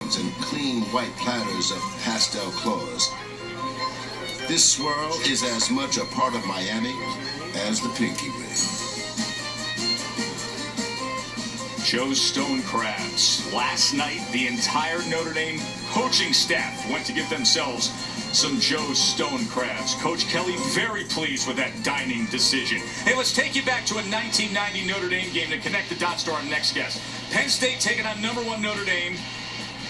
and clean white platters of pastel colors. This swirl is as much a part of Miami as the pinky ring. Joe's Stone Crabs. Last night, the entire Notre Dame coaching staff went to get themselves some Joe's Stone Crabs. Coach Kelly very pleased with that dining decision. Hey, let's take you back to a 1990 Notre Dame game to connect the dots to our next guest. Penn State taking on #1 Notre Dame.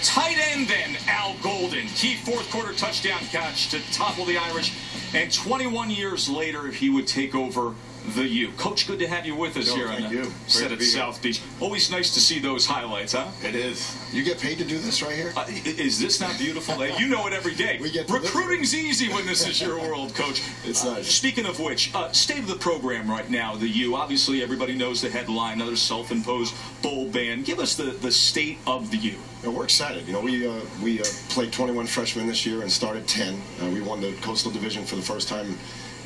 Tight end then, Al Golden. Key fourth quarter touchdown catch to topple the Irish. And 21 years later, he would take over the U. Coach, good to have you with us here on the set at South Beach. Always nice to see those highlights, huh? It is. You get paid to do this right here? Is this not beautiful? You know it every day. Recruiting's easy when this is your world, Coach. It's nice. Speaking of which, state of the program right now, the U. Obviously, everybody knows the headline, another self-imposed bowl ban. Give us the state of the U. We're excited. You know, we played 21 freshmen this year and started 10. We won the Coastal Division for the first time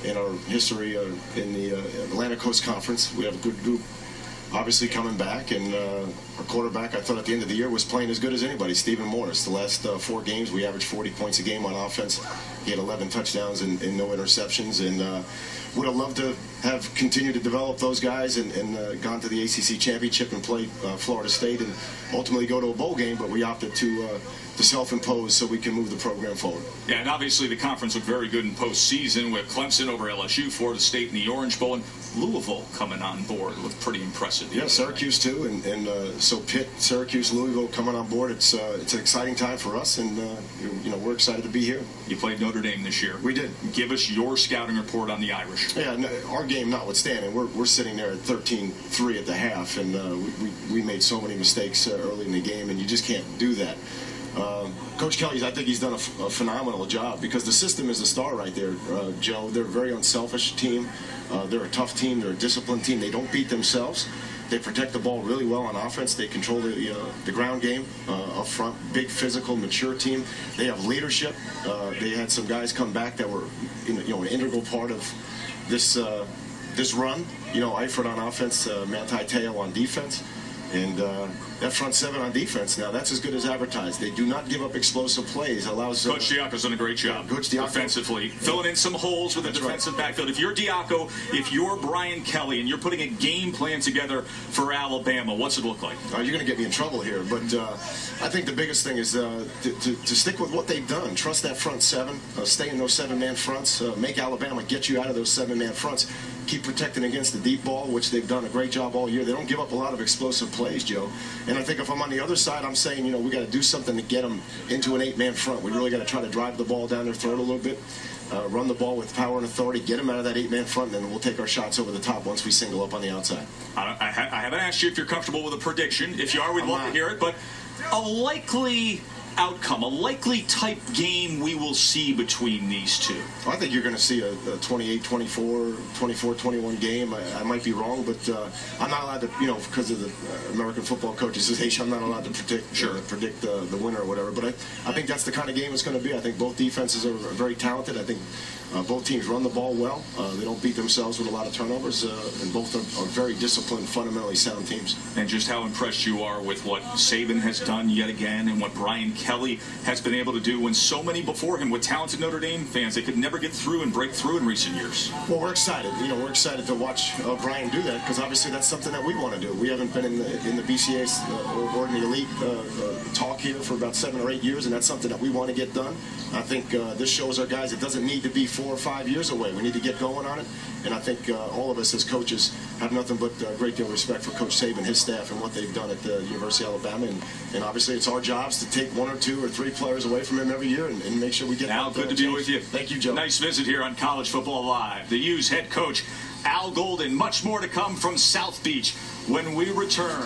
in our history in the Atlantic Coast Conference. We have a good group obviously coming back, and our quarterback, I thought at the end of the year, was playing as good as anybody, Stephen Morris. The last 4 games, we averaged 40 points a game on offense. He had 11 touchdowns and no interceptions, and would have loved to have continued to develop those guys and gone to the ACC Championship and play Florida State and ultimately go to a bowl game, but we opted to self-impose so we can move the program forward. Yeah, and obviously the conference looked very good in postseason with Clemson over LSU, Florida State in the Orange Bowl, and Louisville coming on board. It looked pretty impressive. Yeah, Syracuse too, and so Pitt, Syracuse, Louisville coming on board. It's an exciting time for us, and you know, we're excited to be here. You played Notre Dame this year. We did. Give us your scouting report on the Irish. Yeah, no, our game notwithstanding, we're sitting there at 13-3 at the half, and we made so many mistakes early in the game, and you just can't do that. Coach Kelly, I think he's done a phenomenal job because the system is the star right there, Joe. They're a very unselfish team. They're a tough team. They're a disciplined team. They don't beat themselves. They protect the ball really well on offense. They control the ground game up front. Big, physical, mature team. They have leadership. They had some guys come back that were an integral part of this run. You know, Eifert on offense, Manti Te'o on defense. And that front seven on defense, now that's as good as advertised. They do not give up explosive plays. Allows Coach Diaco's done a great job defensively, filling in some holes with the defensive backfield. If you're Diaco, if you're Brian Kelly, and you're putting a game plan together for Alabama, what's it look like? You're going to get me in trouble here, but I think the biggest thing is to stick with what they've done. Trust that front seven. Stay in those 7-man fronts. Make Alabama get you out of those 7-man fronts. Keep protecting against the deep ball, which they've done a great job all year. They don't give up a lot of explosive plays, Joe. And I think if I'm on the other side, I'm saying, you know, we got to do something to get them into an 8-man front. We really got to try to drive the ball down their throat a little bit, run the ball with power and authority, get them out of that 8-man front, and then we'll take our shots over the top once we single up on the outside. I haven't asked you if you're comfortable with a prediction. If you are, we'd love to hear it. But a likely outcome, a likely type game we will see between these two? I think you're going to see a 28-24, 24-21 game. I might be wrong, but I'm not allowed to, you know, because of the American Football Coach Association, I'm not allowed to predict the winner or whatever. But I think that's the kind of game it's going to be. I think both defenses are very talented. I think both teams run the ball well. They don't beat themselves with a lot of turnovers, and both are very disciplined, fundamentally sound teams. And just how impressed you are with what Saban has done yet again, and what Brian Kelly has been able to do when so many before him with talented Notre Dame fans, they could never get through and break through in recent years. Well, we're excited. You know, we're excited to watch Brian do that, because obviously that's something that we want to do. We haven't been in the BCA or in the elite talk here for about 7 or 8 years, and that's something that we want to get done. I think this shows our guys it doesn't need to be 4 or 5 years away. We need to get going on it, and I think all of us as coaches have nothing but a great deal of respect for Coach Saban, his staff, and what they've done at the University of Alabama, and obviously it's our jobs to take 1 or 2 or 3 players away from him every year and make sure we get Al, good to be with you. Thank you, Joe. Nice visit here on College Football Live. The U's head coach, Al Golden. Much more to come from South Beach when we return.